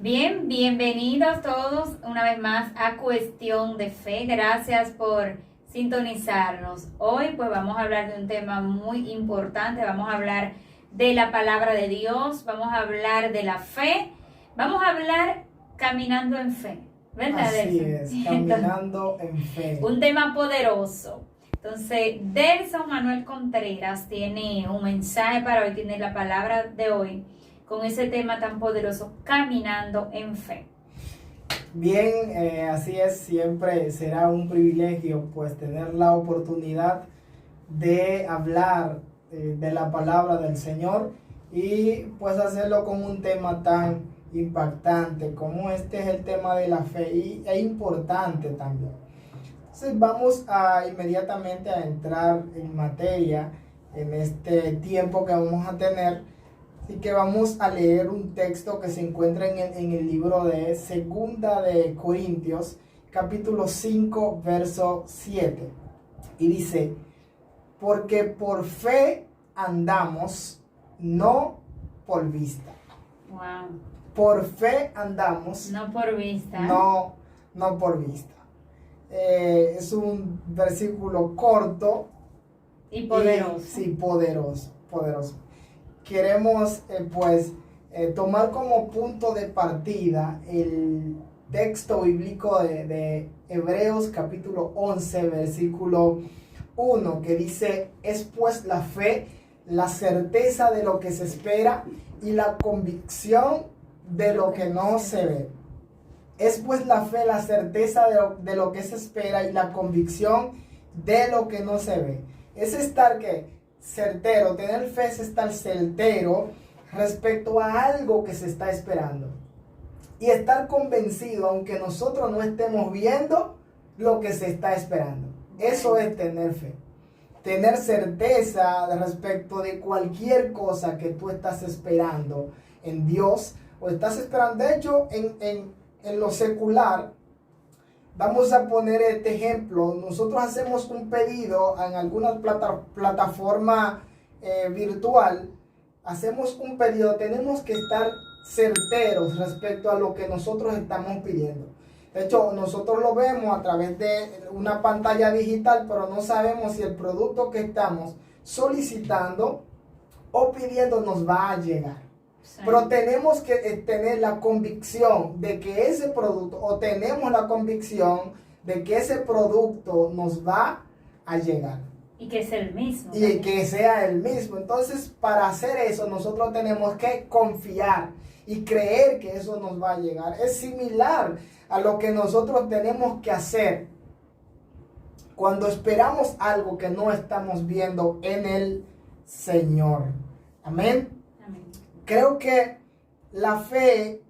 Bien, bienvenidos todos una vez más a Cuestión de Fe. Gracias por sintonizarnos. Hoy pues vamos a hablar de un tema muy importante. Vamos a hablar de la palabra de Dios, vamos a hablar de la fe, vamos a hablar caminando en fe, ¿verdad? Así Delson? es, caminando en fe. Un tema poderoso. Entonces, Delson Manuel Contreras tiene un mensaje para hoy, tiene la palabra de hoy con ese tema tan poderoso, caminando en fe. Bien, así es, siempre será un privilegio pues tener la oportunidad de hablar de la palabra del Señor y pues hacerlo con un tema tan impactante como este es el tema de la fe y es importante también. Entonces vamos a inmediatamente a entrar en materia en este tiempo que vamos a tener. Así que vamos a leer un texto que se encuentra en el libro de Segunda de Corintios, capítulo 5, verso 7. Y dice, porque por fe andamos, no por vista. Wow. Por fe andamos, No por vista. no por vista. Es un versículo corto. Y poderoso. Sí, poderoso. Queremos tomar como punto de partida el texto bíblico de Hebreos capítulo 11 versículo 1 que dice, es pues la fe, la certeza de lo que se espera y la convicción de lo que no se ve. Es pues la fe, la certeza de lo que se espera y la convicción de lo que no se ve. Es estar que certero, tener fe es estar certero respecto a algo que se está esperando y estar convencido aunque nosotros no estemos viendo lo que se está esperando. Eso es tener fe, tener certeza respecto de cualquier cosa que tú estás esperando en Dios o estás esperando. De hecho, en lo secular, vamos a poner este ejemplo. Nosotros hacemos un pedido en alguna plataforma virtual. Hacemos un pedido. Tenemos que estar certeros respecto a lo que nosotros estamos pidiendo. De hecho, nosotros lo vemos a través de una pantalla digital, pero no sabemos si el producto que estamos solicitando o pidiendo nos va a llegar. Sí. Pero tenemos que tener la convicción de que ese producto, o tenemos la convicción de que ese producto nos va a llegar. Y que es el mismo. Y también. Que sea el mismo. Entonces, para hacer eso, nosotros tenemos que confiar y creer que eso nos va a llegar. Es similar a lo que nosotros tenemos que hacer cuando esperamos algo que no estamos viendo en el Señor. Amén. Creo que la fe,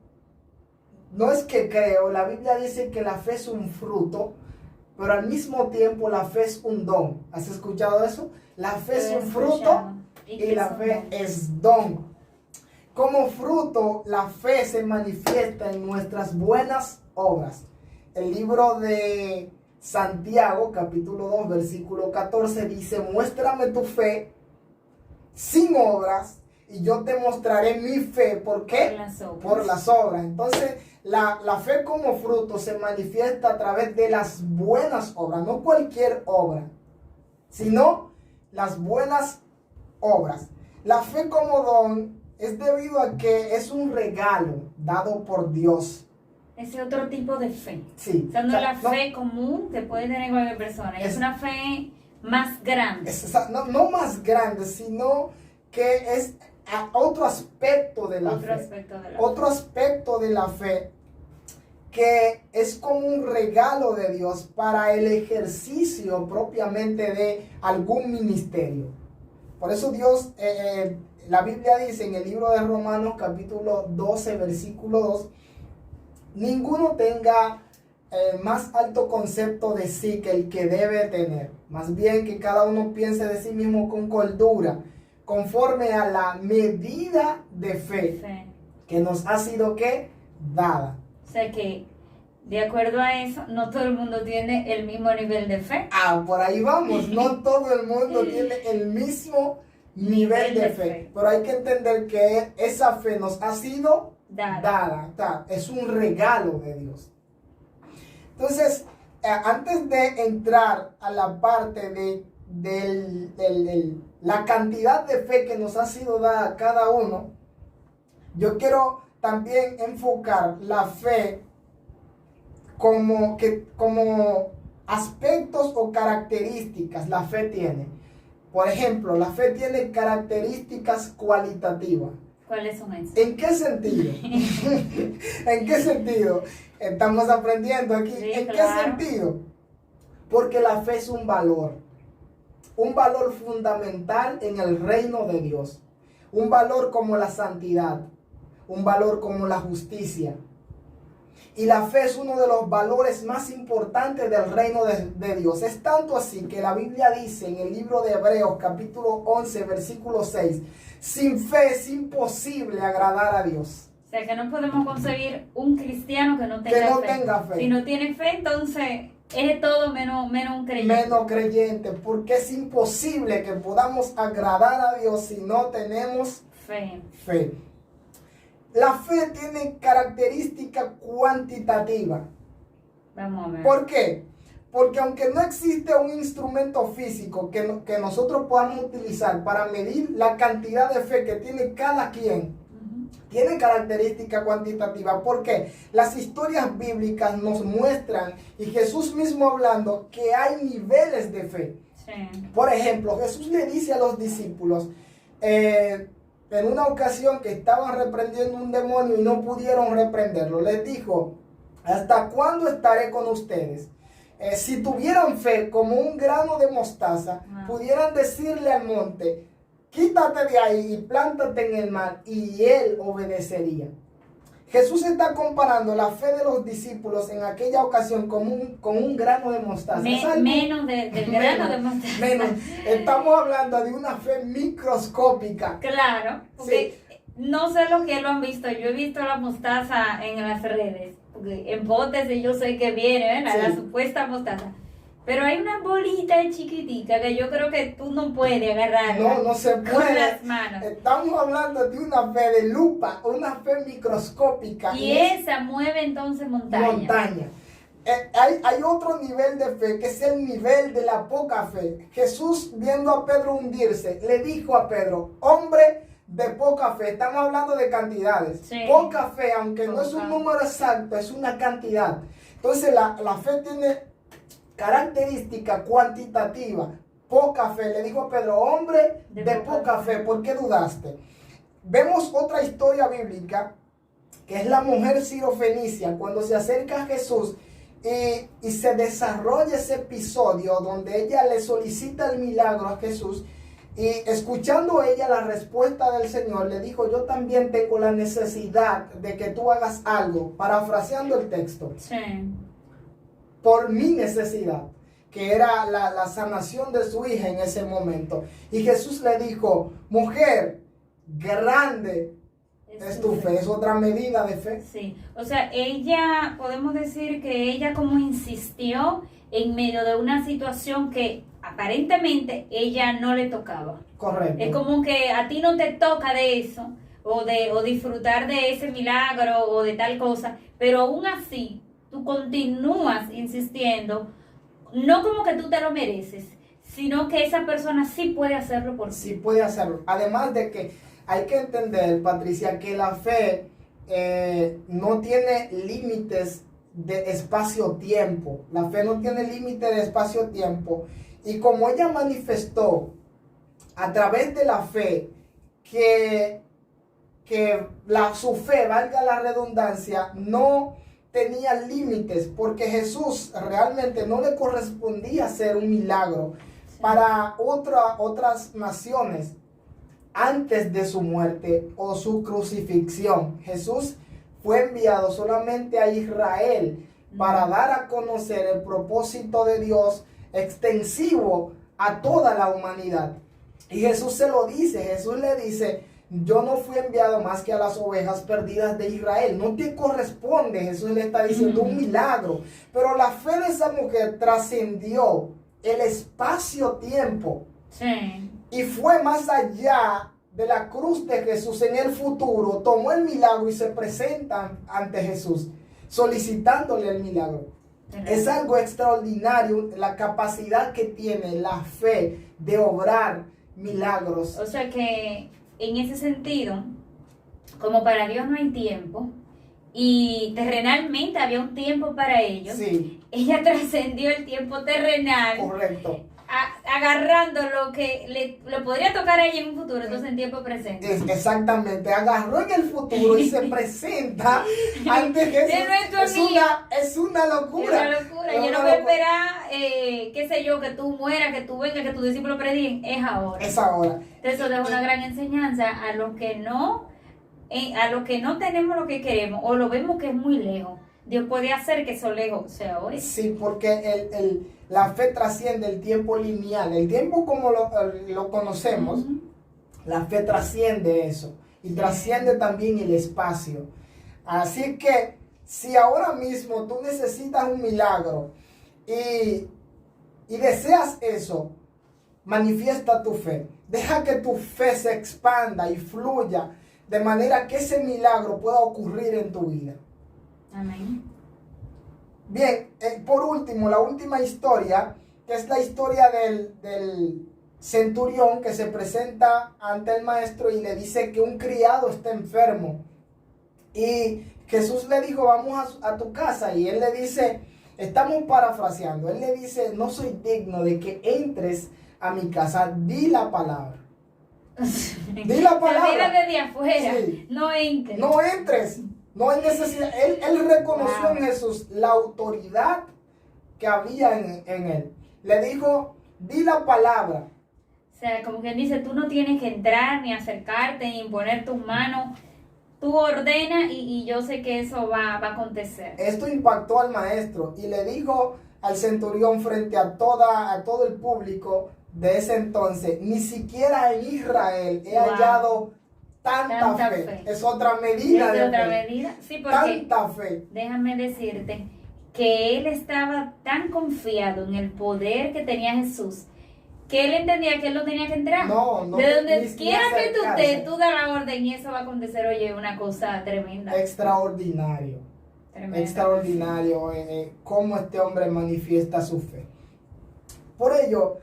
no es que creo, la Biblia dice que la fe es un fruto, pero al mismo tiempo la fe es un don. ¿Has escuchado eso? La fe es un fruto y la fe es don. Como fruto, la fe se manifiesta en nuestras buenas obras. El libro de Santiago, capítulo 2, versículo 14, dice, muéstrame tu fe sin obras, y yo te mostraré mi fe. ¿Por qué? Por las obras. Entonces, la fe como fruto se manifiesta a través de las buenas obras. No cualquier obra, sino las buenas obras. La fe como don es debido a que es un regalo dado por Dios. Ese otro tipo de fe. Sí. O sea, no la fe común que puede tener cualquier persona. Es una fe más grande. No más grande, sino que es otro aspecto de la fe. Otro aspecto de la fe que es como un regalo de Dios para el ejercicio propiamente de algún ministerio. Por eso Dios, la Biblia dice en el libro de Romanos capítulo 12 versículo 2, ninguno tenga más alto concepto de sí que el que debe tener. Más bien que cada uno piense de sí mismo con cordura, conforme a la medida de fe que nos ha sido ¿qué? Dada. O sea que, de acuerdo a eso, no todo el mundo tiene el mismo nivel de fe. Por ahí vamos. No todo el mundo tiene el mismo nivel de fe. Pero hay que entender que esa fe nos ha sido dada, es un regalo de Dios. Entonces, antes de entrar a la parte de la cantidad de fe que nos ha sido dada a cada uno, yo quiero también enfocar la fe como aspectos o características la fe tiene. Por ejemplo, la fe tiene características cualitativas. ¿Cuáles son esas? ¿En qué sentido? ¿En qué sentido? Estamos aprendiendo aquí. Sí, ¿En claro. qué sentido? Porque la fe es un valor fundamental en el reino de Dios. Un valor como la santidad, un valor como la justicia. Y la fe es uno de los valores más importantes del reino de Dios. Es tanto así que la Biblia dice en el libro de Hebreos capítulo 11 versículo 6, sin fe es imposible agradar a Dios. O sea, que no podemos concebir un cristiano que no tenga fe. fe. Si no tiene fe, entonces es todo menos un creyente. Menos creyente, porque es imposible que podamos agradar a Dios si no tenemos fe. La fe tiene característica cuantitativa. Vamos a ver. ¿Por qué? Porque aunque no existe un instrumento físico que nosotros podamos utilizar para medir la cantidad de fe que tiene cada quien, tiene característica cuantitativa. Porque las historias bíblicas nos muestran, y Jesús mismo hablando, que hay niveles de fe. Sí. Por ejemplo, Jesús le dice a los discípulos, en una ocasión que estaban reprendiendo un demonio y no pudieron reprenderlo, les dijo, ¿hasta cuándo estaré con ustedes? Si tuvieran fe como un grano de mostaza, pudieran decirle al monte, quítate de ahí y plántate en el mar, y él obedecería. Jesús está comparando la fe de los discípulos en aquella ocasión con un grano de mostaza. Menos del grano de mostaza. Menos. Estamos hablando de una fe microscópica. Claro, porque Sí. no sé lo que lo han visto. Yo he visto la mostaza en las redes, porque en botes y yo sé que viene, ¿verdad? Sí. La supuesta mostaza. Pero hay una bolita chiquitica que yo creo que tú no puedes agarrarla No se con puede. las manos. Estamos hablando de una fe de lupa, una fe microscópica. Y esa mueve entonces montaña. Hay otro nivel de fe, que es el nivel de la poca fe. Jesús, viendo a Pedro hundirse, le dijo a Pedro, hombre de poca fe. Estamos hablando de cantidades. Sí. Poca fe, aunque no es un número exacto, es una cantidad. Entonces la fe tiene característica cuantitativa. Poca fe. Le dijo a Pedro, hombre de poca fe, ¿por qué dudaste? Vemos otra historia bíblica, que es la mujer sirofenicia, cuando se acerca a Jesús y se desarrolla ese episodio donde ella le solicita el milagro a Jesús, y escuchando ella la respuesta del Señor, le dijo, yo también tengo la necesidad de que tú hagas algo, parafraseando el texto. Sí. Por mi necesidad, que era la sanación de su hija en ese momento. Y Jesús le dijo, mujer, grande es tu fe. Es otra medida de fe. Sí, o sea, ella, podemos decir que ella como insistió en medio de una situación que aparentemente ella no le tocaba. Correcto. Es como que a ti no te toca de eso, o disfrutar de ese milagro, o de tal cosa, pero aún así, tú continúas insistiendo, no como que tú te lo mereces, sino que esa persona sí puede hacerlo por ti. Sí puede hacerlo. Además de que hay que entender, Patricia, que la fe no tiene límites de espacio-tiempo. La fe no tiene límite de espacio-tiempo. Y como ella manifestó a través de la fe que su fe, valga la redundancia, no tenía límites, porque Jesús realmente no le correspondía hacer un milagro para otras naciones antes de su muerte o su crucifixión. Jesús fue enviado solamente a Israel para dar a conocer el propósito de Dios extensivo a toda la humanidad. Y Jesús se lo dice, Jesús le dice, yo no fui enviado más que a las ovejas perdidas de Israel. No te corresponde, Jesús le está diciendo, un milagro. Pero la fe de esa mujer trascendió el espacio-tiempo. Sí. Y fue más allá de la cruz de Jesús en el futuro tomó el milagro y se presentan ante Jesús solicitándole el milagro. Es algo extraordinario la capacidad que tiene la fe de obrar milagros. O sea que en ese sentido, como para Dios no hay tiempo, y terrenalmente había un tiempo para ellos, Sí, ella trascendió el tiempo terrenal, correcto. agarrando lo que le podría tocar a ella en un futuro, entonces en tiempo presente. Exactamente, agarró en el futuro y se presenta ante Jesús. De nuestro amigo. Es una locura. Es una locura. Yo no voy a esperar, qué sé yo, que tú mueras, que tú vengas, que tus discípulos prediquen. Es ahora. Es ahora. Entonces eso es una gran enseñanza a los que no tenemos lo que queremos o lo vemos que es muy lejos. Dios puede hacer que eso lejos sea hoy. Sí, porque la fe trasciende el tiempo lineal. El tiempo como lo conocemos, la fe trasciende eso. Y trasciende también el espacio. Así que si ahora mismo tú necesitas un milagro y deseas eso, manifiesta tu fe. Deja que tu fe se expanda y fluya de manera que ese milagro pueda ocurrir en tu vida. Amén. Bien, por último, la última historia, que es la historia del centurión que se presenta ante el maestro y le dice que un criado está enfermo. Y Jesús le dijo, vamos a tu casa. Y él le dice, estamos parafraseando, él le dice, no soy digno de que entres a mi casa, di la palabra. Di la palabra. Mira desde afuera, Sí. no entres. No entres. No hay necesidad. Él reconoció en Jesús la autoridad que había en él. Le dijo, di la palabra. O sea, como quien dice, tú no tienes que entrar, ni acercarte, ni imponer tus manos. Tú ordena y yo sé que eso va a acontecer. Esto impactó al maestro y le dijo al centurión frente a todo el público de ese entonces, ni siquiera en Israel he hallado tanta fe. Es otra medida de otra fe. medida. Sí, porque Tanta fe. déjame decirte que él estaba tan confiado en el poder que tenía Jesús, que él entendía que él no tenía que entrar. No, de donde ni quiera que tú acercarse. estés, tú das la orden y eso va a acontecer. Oye, una cosa tremenda. Extraordinario. Tremenda. Extraordinario cómo este hombre manifiesta su fe. Por ello,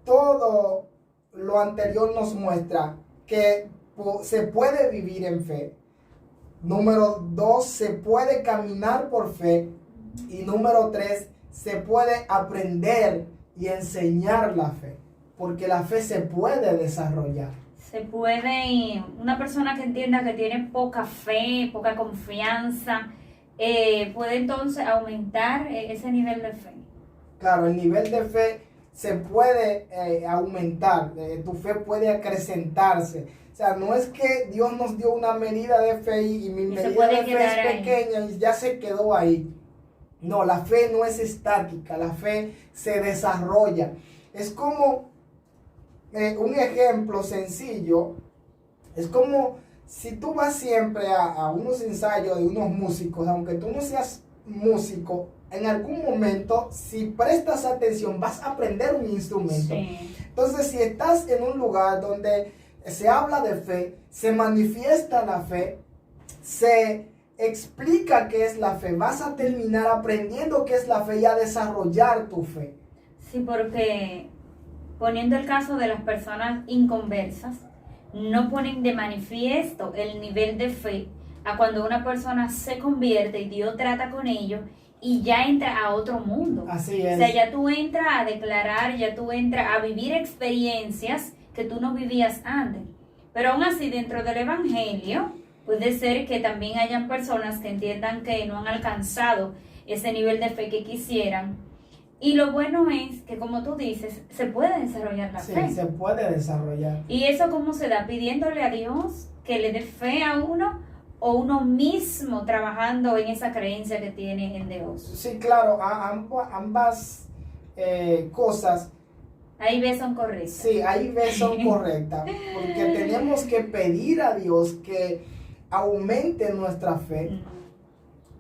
todo lo anterior nos muestra que se puede vivir en fe. Número 2, se puede caminar por fe. Y número 3, se puede aprender y enseñar la fe. Porque la fe se puede desarrollar. Se puede, una persona que entienda que tiene poca fe, poca confianza, puede entonces aumentar ese nivel de fe. Claro, el nivel de fe se puede aumentar, tu fe puede acrecentarse. O sea, no es que Dios nos dio una medida de fe y mi medida de fe es pequeña y ya se quedó ahí. No, la fe no es estática, la fe se desarrolla. Es como un ejemplo sencillo, es como si tú vas siempre a unos ensayos de unos músicos, aunque tú no seas músico, en algún momento, si prestas atención, vas a aprender un instrumento. Sí. Entonces, si estás en un lugar donde se habla de fe, se manifiesta la fe, se explica qué es la fe, vas a terminar aprendiendo qué es la fe y a desarrollar tu fe. Sí, porque poniendo el caso de las personas inconversas, no ponen de manifiesto el nivel de fe a cuando una persona se convierte y Dios trata con ellos y ya entra a otro mundo. Así es. O sea, ya tú entras a declarar, ya tú entras a vivir experiencias que tú no vivías antes. Pero aún así, dentro del Evangelio, puede ser que también hayan personas que entiendan que no han alcanzado ese nivel de fe que quisieran. Y lo bueno es que, como tú dices, se puede desarrollar la fe. Sí, se puede desarrollar. ¿Y eso cómo se da? Pidiéndole a Dios que le dé fe a uno o uno mismo trabajando en esa creencia que tiene en Dios. Sí, claro, ambas cosas. Ahí ves son correctas. Sí, ahí ves son correctas. Porque tenemos que pedir a Dios que aumente nuestra fe.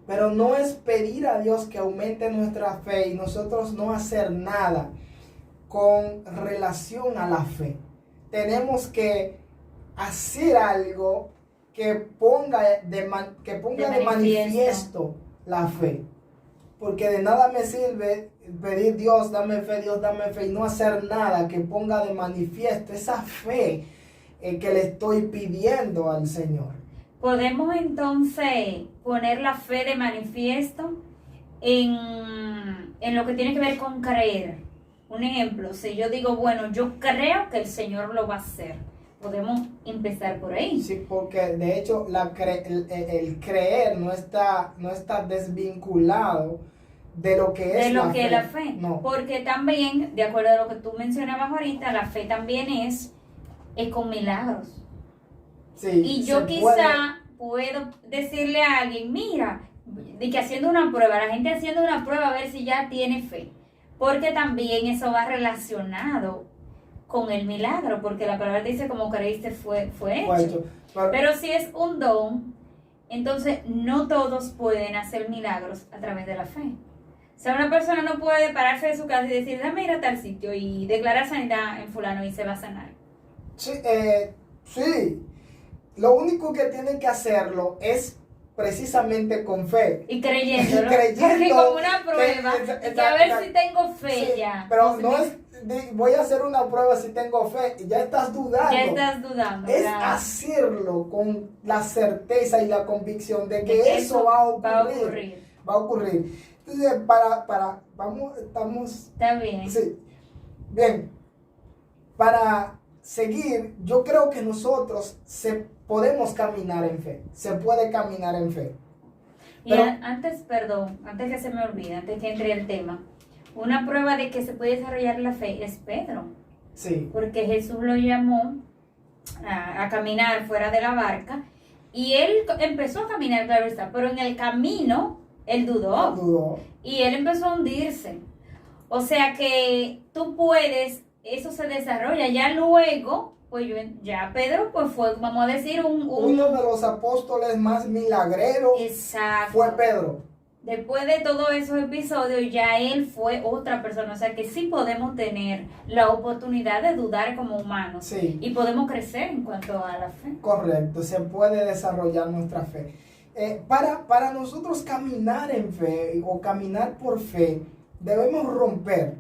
Pero no es pedir a Dios que aumente nuestra fe y nosotros no hacer nada con relación a la fe. Tenemos que hacer algo que ponga de manifiesto la fe. Porque de nada me sirve pedir Dios dame fe, y no hacer nada que ponga de manifiesto esa fe que le estoy pidiendo al Señor. Podemos entonces poner la fe de manifiesto en lo que tiene que ver con creer. Un ejemplo, si yo digo, bueno, yo creo que el Señor lo va a hacer, podemos empezar por ahí. Sí, porque de hecho el creer no está desvinculado de lo que es la fe. No. Porque también, de acuerdo a lo que tú mencionabas ahorita, la fe también es con milagros. Sí, y yo quizá puedo decirle a alguien, mira, de que haciendo una prueba, la gente haciendo una prueba a ver si ya tiene fe. Porque también eso va relacionado con el milagro, porque la palabra dice como creíste fue hecho. Pero si es un don, entonces no todos pueden hacer milagros a través de la fe. O sea, una persona no puede pararse de su casa y decir, dame ir a tal sitio y declarar sanidad en fulano y se va a sanar. Sí, sí. Lo único que tienen que hacerlo es precisamente con fe. Y creyendo, ¿no? Creyendo porque como una prueba, que a ver si tengo fe sí, ya. Pero no es, voy a hacer una prueba si tengo fe, y ya estás dudando. Ya estás dudando. Es claro. hacerlo con la certeza y la convicción de que eso va a ocurrir. Va a ocurrir. Entonces, estamos... Está bien. Sí. Bien. Para seguir, yo creo que nosotros podemos caminar en fe. Se puede caminar en fe. Pero, antes que se me olvide, antes que entre el tema, una prueba de que se puede desarrollar la fe es Pedro. Sí. Porque Jesús lo llamó a caminar fuera de la barca y él empezó a caminar, claro está, pero en el camino él dudó. Y él empezó a hundirse. O sea que tú puedes, eso se desarrolla ya luego. Pues ya Pedro pues fue, vamos a decir, uno de los apóstoles más milagreros. Exacto. Fue Pedro. Después de todos esos episodios ya él fue otra persona. O sea que sí podemos tener la oportunidad de dudar como humanos. Sí. Y podemos crecer en cuanto a la fe. Correcto, se puede desarrollar nuestra fe. Para nosotros caminar en fe o caminar por fe, debemos romper,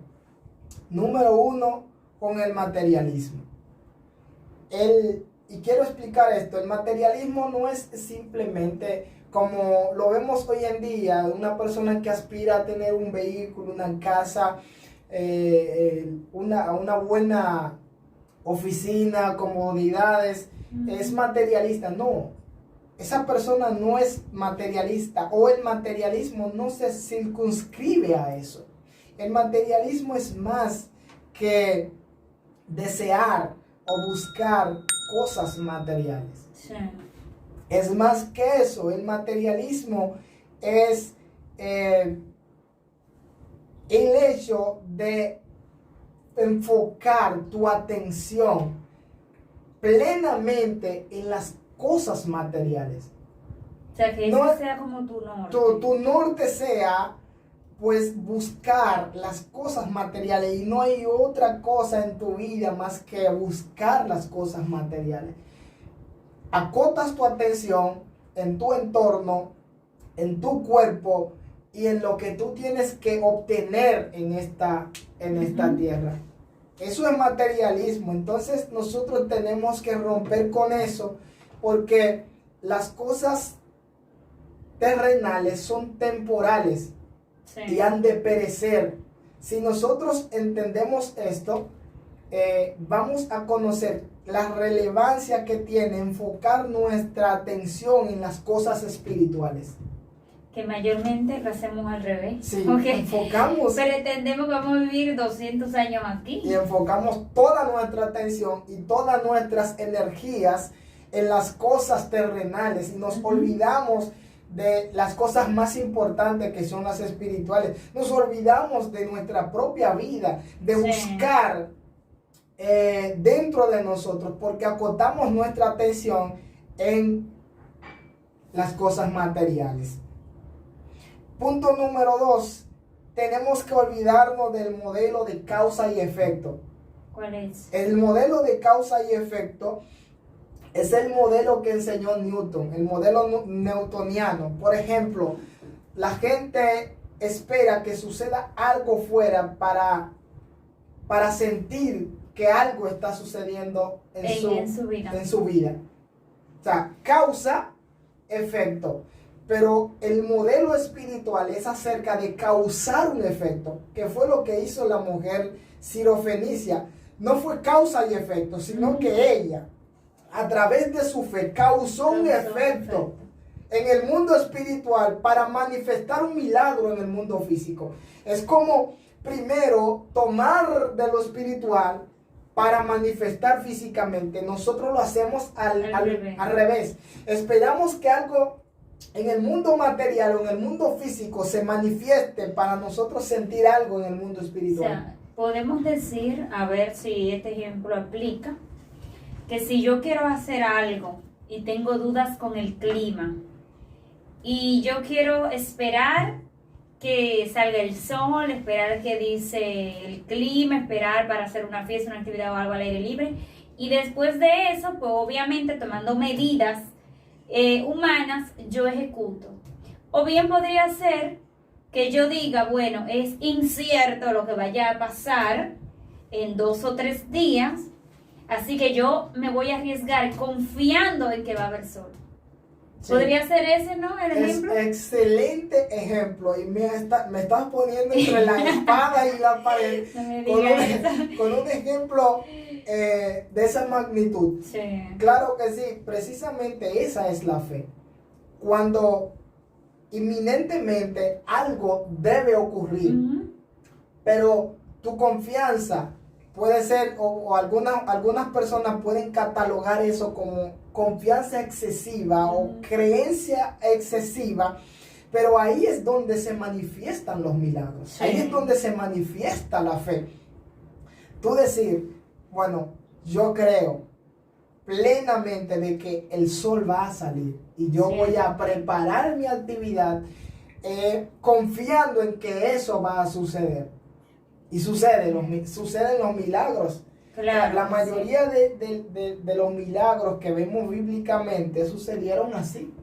número uno, con el materialismo. Y quiero explicar esto, el materialismo no es simplemente como lo vemos hoy en día, una persona que aspira a tener un vehículo, una casa, una buena oficina, comodidades, es materialista. No, esa persona no es materialista, o el materialismo no se circunscribe a eso. El materialismo es más que desear o buscar cosas materiales. Sí. Es más que eso. El materialismo es el hecho de enfocar tu atención plenamente en las cosas materiales. O sea, que eso sea como tu norte. Tu norte sea pues buscar las cosas materiales, y no hay otra cosa en tu vida más que buscar las cosas materiales. Acotas tu atención en tu entorno, en tu cuerpo y en lo que tú tienes que obtener en esta tierra. Eso es materialismo. Entonces nosotros tenemos que romper con eso, porque las cosas terrenales son temporales. Sí. Y han de perecer. Si nosotros entendemos esto, vamos a conocer la relevancia que tiene enfocar nuestra atención en las cosas espirituales. Que mayormente lo hacemos al revés. Sí, okay. Enfocamos. Pretendemos que vamos a vivir 200 años aquí. Y enfocamos toda nuestra atención y todas nuestras energías en las cosas terrenales, y nos olvidamos de las cosas más importantes, que son las espirituales. Nos olvidamos de nuestra propia vida, de buscar dentro de nosotros, porque acotamos nuestra atención en las cosas materiales. Punto número 2, tenemos que olvidarnos del modelo de causa y efecto. ¿Cuál es? El modelo de causa y efecto Es el modelo que enseñó Newton, el modelo newtoniano. Por ejemplo, la gente espera que suceda algo fuera para sentir que algo está sucediendo en su vida. O sea, causa, efecto. Pero el modelo espiritual es acerca de causar un efecto, que fue lo que hizo la mujer sirofenicia. No fue causa y efecto, sino que ella, a través de su fe, causó un efecto en el mundo espiritual para manifestar un milagro en el mundo físico. Es como primero tomar de lo espiritual para manifestar físicamente. Nosotros lo hacemos al revés. Esperamos que algo en el mundo material o en el mundo físico se manifieste para nosotros sentir algo en el mundo espiritual. O sea, podemos decir, a ver si este ejemplo aplica, que si yo quiero hacer algo y tengo dudas con el clima y yo quiero esperar que salga el sol, esperar que dice el clima, esperar para hacer una fiesta, una actividad o algo al aire libre, y después de eso, pues obviamente tomando medidas humanas, yo ejecuto. O bien podría ser que yo diga, bueno, es incierto lo que vaya a pasar en 2 o 3 días, así que yo me voy a arriesgar confiando en que va a haber sol. Sí. ¿Podría ser ese, no? El ejemplo. Es excelente ejemplo. Y me estás poniendo entre la espada y la pared con un ejemplo de esa magnitud. Sí. Claro que sí, precisamente esa es la fe. Cuando inminentemente algo debe ocurrir, pero tu confianza puede ser, o algunas personas pueden catalogar eso como confianza excesiva o creencia excesiva, pero ahí es donde se manifiestan los milagros. Sí. Ahí es donde se manifiesta la fe. Tú decir, bueno, yo creo plenamente de que el sol va a salir y yo voy a preparar mi actividad confiando en que eso va a suceder. Y suceden los milagros. Claro, la mayoría de los milagros que vemos bíblicamente sucedieron así.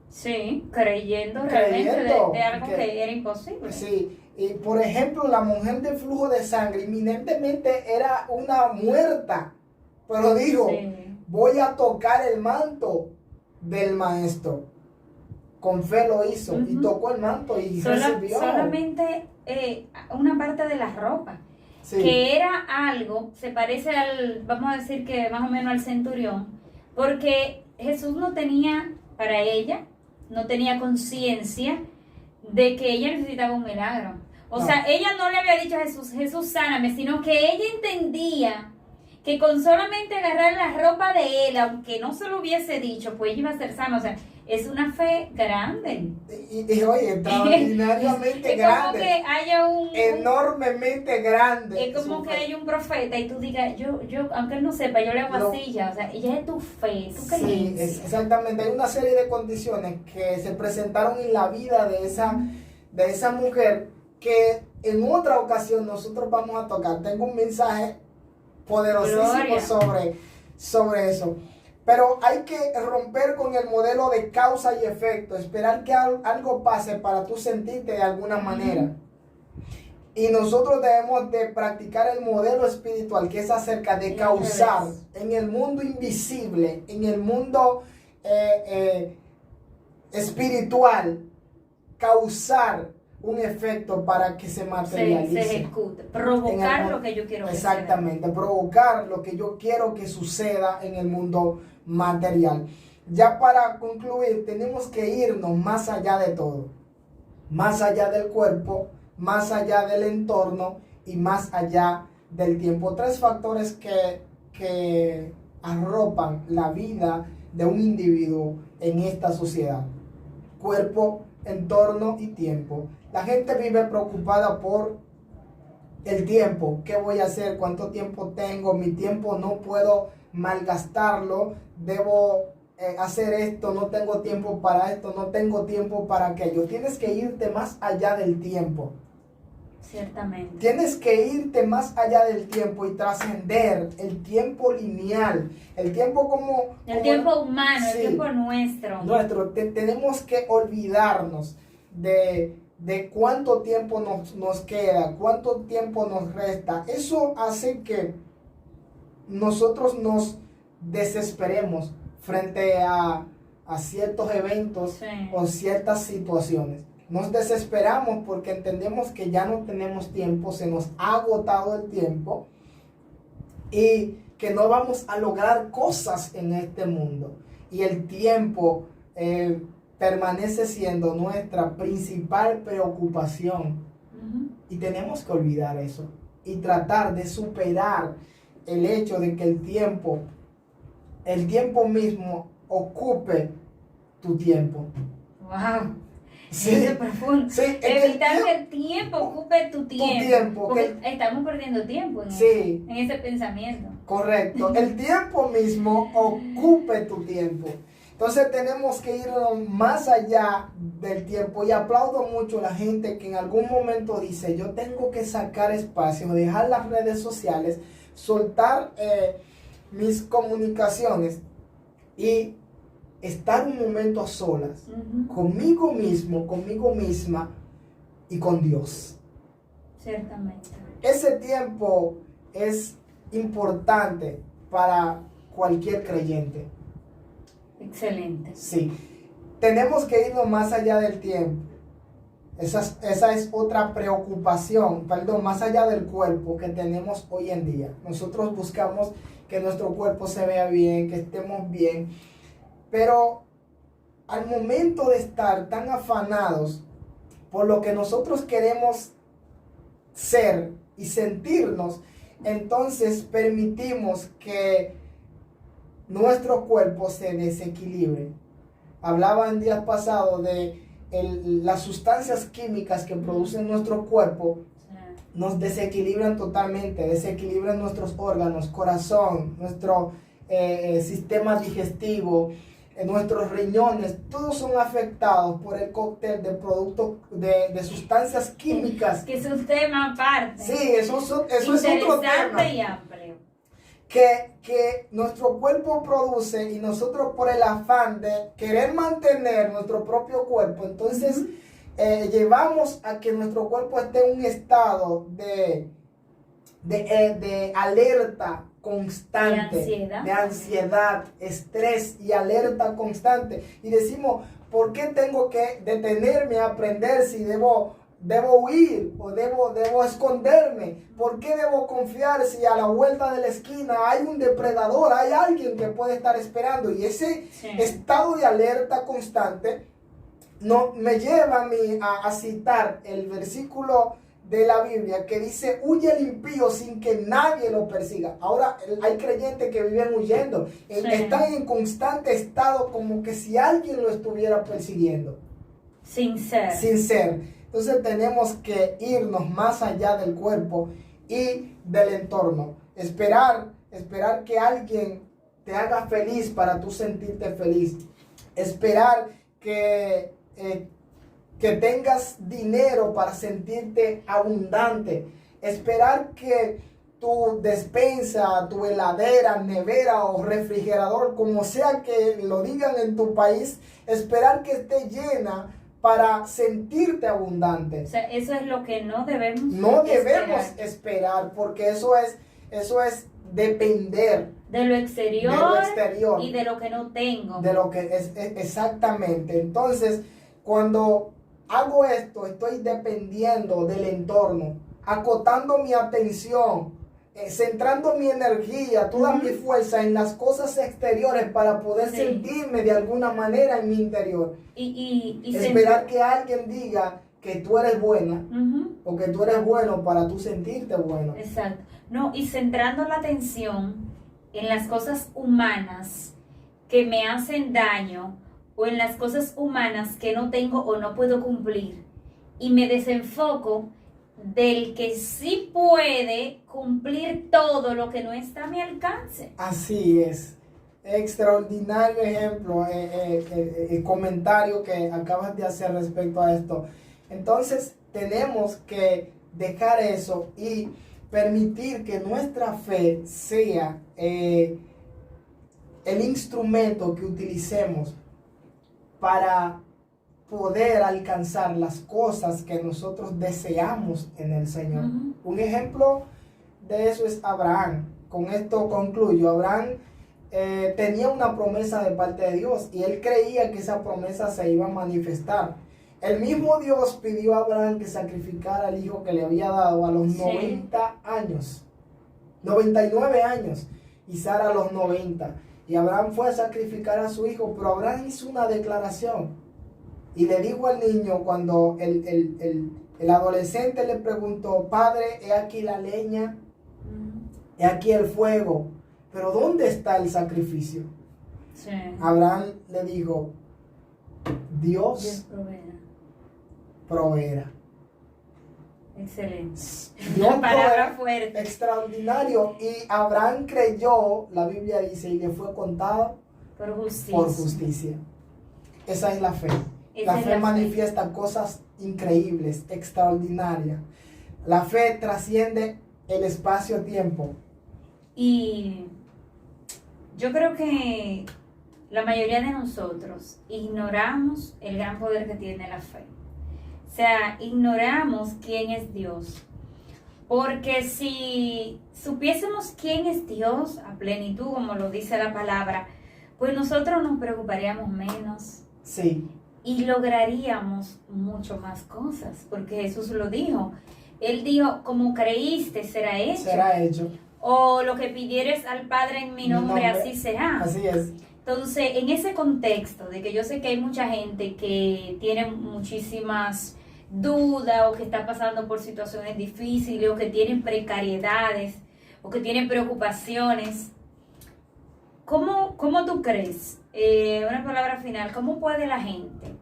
Sí, creyendo realmente de algo que era imposible. Sí, y por ejemplo, la mujer de flujo de sangre inminentemente era una muerta, pero dijo, voy a tocar el manto del maestro. Con fe lo hizo y tocó el manto y recibió. Solamente una parte de la ropa. Sí. Que era algo, se parece al, vamos a decir que más o menos al centurión, porque Jesús no tenía, para ella, no tenía conciencia de que ella necesitaba un milagro. O sea, ella no le había dicho a Jesús, Jesús sáname, sino que ella entendía que con solamente agarrar la ropa de él, aunque no se lo hubiese dicho, pues ella iba a ser sana. O sea, es una fe grande. Y oye, extraordinariamente grande. Es como que haya enormemente grande. Es como que haya un profeta y tú digas, yo, aunque él no sepa, yo le hago así ya. O sea, ella es tu fe, tu creencia. Sí, exactamente. Hay una serie de condiciones que se presentaron en la vida de esa mujer que en otra ocasión nosotros vamos a tocar. Tengo un mensaje poderosísimo sobre eso. Pero hay que romper con el modelo de causa y efecto, esperar que algo pase para tú sentirte de alguna manera. Y nosotros debemos de practicar el modelo espiritual, que es acerca de causar en el mundo invisible, en el mundo espiritual, causar un efecto para que se materialice. Se ejecute, provocar lo que yo quiero que exactamente, provocar lo que yo quiero que suceda en el mundo material. Ya para concluir, tenemos que irnos más allá de todo, más allá del cuerpo, más allá del entorno y más allá del tiempo. 3 factores que arropan la vida de un individuo en esta sociedad: cuerpo, entorno y tiempo. La gente vive preocupada por el tiempo. ¿Qué voy a hacer? ¿Cuánto tiempo tengo? Mi tiempo no puedo malgastarlo. Debo hacer esto. No tengo tiempo para esto. No tengo tiempo para aquello. Tienes que irte más allá del tiempo. Ciertamente. Tienes que irte más allá del tiempo y trascender el tiempo lineal, el tiempo El tiempo humano, sí, el tiempo nuestro. Tenemos que olvidarnos de cuánto tiempo nos queda, cuánto tiempo nos resta. Eso hace que nosotros nos desesperemos frente a ciertos eventos Sí. o ciertas situaciones. Nos desesperamos porque entendemos que ya no tenemos tiempo, se nos ha agotado el tiempo y que no vamos a lograr cosas en este mundo. Y el tiempo permanece siendo nuestra principal preocupación. Y tenemos que olvidar eso y tratar de superar el hecho de que el tiempo mismo ocupe tu tiempo. Wow. Sí, Eso es profundo. sí, Evitar que el tiempo ocupe tu tiempo. Porque estamos perdiendo tiempo en ese pensamiento. Correcto. El tiempo mismo ocupe tu tiempo. Entonces tenemos que irnos más allá del tiempo. Y aplaudo mucho a la gente que en algún momento dice: yo tengo que sacar espacio, dejar las redes sociales, soltar mis comunicaciones y estar un momento a solas, conmigo mismo, conmigo misma y con Dios. Ciertamente. Ese tiempo es importante para cualquier creyente. Excelente. Sí, tenemos que irnos más allá del tiempo. Esa es otra preocupación, más allá del cuerpo que tenemos hoy en día. Nosotros buscamos que nuestro cuerpo se vea bien, que estemos bien. Pero al momento de estar tan afanados por lo que nosotros queremos ser y sentirnos, entonces permitimos que nuestro cuerpo se desequilibre. Hablaba en días pasados de las sustancias químicas que producen nuestro cuerpo, nos desequilibran totalmente, desequilibran nuestros órganos, corazón, nuestro sistema digestivo, nuestros riñones, todos son afectados por el cóctel de productos de sustancias químicas. Que es un tema aparte. Sí, eso es otro tema. Y amplio. Que nuestro cuerpo produce y nosotros por el afán de querer mantener nuestro propio cuerpo, entonces llevamos a que nuestro cuerpo esté en un estado de alerta constante, de ansiedad, estrés y alerta constante. Y decimos: ¿por qué tengo que detenerme a aprender si debo huir o debo esconderme? ¿Por qué debo confiar si a la vuelta de la esquina hay un depredador, hay alguien que puede estar esperando? Y ese estado de alerta constante me lleva a mí a citar el versículo de la Biblia que dice: huye el impío sin que nadie lo persiga. Ahora hay creyentes que viven huyendo, están en constante estado como que si alguien lo estuviera persiguiendo. Sin ser. Entonces tenemos que irnos más allá del cuerpo y del entorno. Esperar que alguien te haga feliz para tú sentirte feliz. Esperar que tengas dinero para sentirte abundante. Esperar que tu despensa, tu heladera, nevera o refrigerador, como sea que lo digan en tu país, esperar que esté llena para sentirte abundante. O sea, eso es lo que no debemos esperar, porque eso es depender de lo exterior y de lo que no tengo. De lo que es exactamente. Entonces, cuando hago esto, estoy dependiendo del entorno, acotando mi atención, centrando mi energía, toda mi fuerza en las cosas exteriores para poder sentirme de alguna manera en mi interior. Y esperar que alguien diga que tú eres buena o que tú eres bueno para tú sentirte bueno. Exacto. No, y centrando la atención en las cosas humanas que me hacen daño o en las cosas humanas que no tengo o no puedo cumplir y me desenfoco del que sí puede cumplir todo lo que no está a mi alcance. Así es. Extraordinario ejemplo, el comentario que acabas de hacer respecto a esto. Entonces tenemos que dejar eso y permitir que nuestra fe sea el instrumento que utilicemos para poder alcanzar las cosas que nosotros deseamos en el Señor. Ujú. Un ejemplo de eso es Abraham. Con esto concluyo. Abraham tenía una promesa de parte de Dios y él creía que esa promesa se iba a manifestar. El mismo Dios pidió a Abraham que sacrificara al hijo que le había dado a los 90 años, 99 años, y Sara a los 90. Y Abraham fue a sacrificar a su hijo, pero Abraham hizo una declaración y le dijo al niño, cuando el adolescente le preguntó: Padre, he aquí la leña, he aquí el fuego, pero ¿dónde está el sacrificio? Sí. Abraham le dijo: Dios proveerá. Excelente. Dios Una palabra proveerá. fuerte. Extraordinario. Y Abraham creyó, la Biblia dice, y le fue contado Por justicia. por justicia. Esa es la fe. Esa La es fe la manifiesta cosas increíbles, extraordinarias. La fe trasciende el espacio-tiempo. Y yo creo que la mayoría de nosotros ignoramos el gran poder que tiene la fe. O sea, ignoramos quién es Dios. Porque si supiésemos quién es Dios a plenitud, como lo dice la palabra, pues nosotros nos preocuparíamos menos. Sí. Y lograríamos mucho más cosas, porque Jesús lo dijo. Él dijo: como creíste, será hecho. Será hecho. O lo que pidieres al Padre en mi nombre, así será. Así es. Entonces, en ese contexto de que yo sé que hay mucha gente que tiene muchísimas dudas o que está pasando por situaciones difíciles o que tienen precariedades o que tienen preocupaciones, ¿cómo tú crees? Una palabra final, ¿cómo puede la gente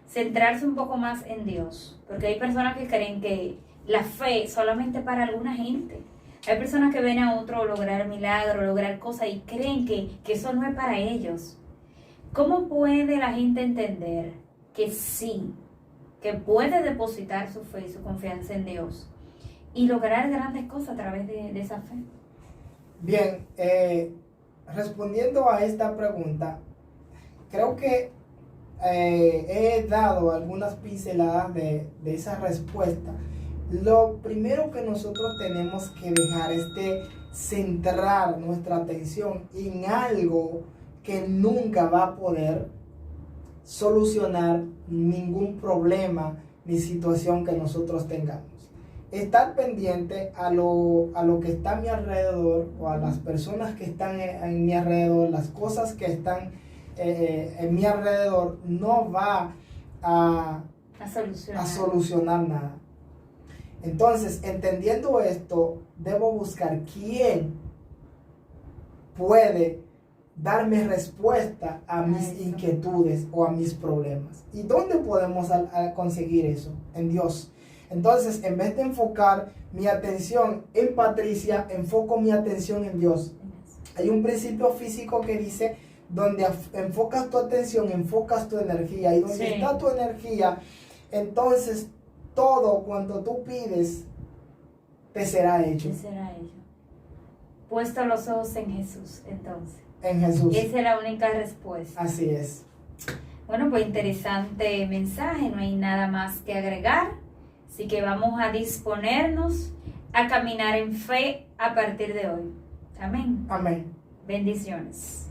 centrarse un poco más en Dios? Porque hay personas que creen que la fe es solamente para alguna gente. Hay personas que ven a otro lograr milagros, lograr cosas y creen que eso no es para ellos. ¿Cómo puede la gente entender que sí, que puede depositar su fe y su confianza en Dios y lograr grandes cosas a través de esa fe? Bien, respondiendo a esta pregunta, creo que he dado algunas pinceladas de esa respuesta. Lo primero que nosotros tenemos que dejar es de centrar nuestra atención en algo que nunca va a poder solucionar ningún problema ni situación que nosotros tengamos. Estar pendiente a lo que está a mi alrededor o a las personas que están en mi alrededor, las cosas que están en mi alrededor, no va a solucionar nada. Entonces, entendiendo esto, debo buscar quién puede darme respuesta a mis inquietudes o a mis problemas. ¿Y dónde podemos conseguir eso? En Dios. Entonces, en vez de enfocar mi atención en Patricia, enfoco mi atención en Dios. Hay un principio físico que dice: donde enfocas tu atención, enfocas tu energía. Y donde está tu energía, entonces todo cuanto tú pides te será hecho. Te será hecho. Puesto los ojos en Jesús, entonces. En Jesús. Esa es la única respuesta. Así es. Bueno, pues interesante mensaje, no hay nada más que agregar. Así que vamos a disponernos a caminar en fe a partir de hoy. Amén. Amén. Bendiciones.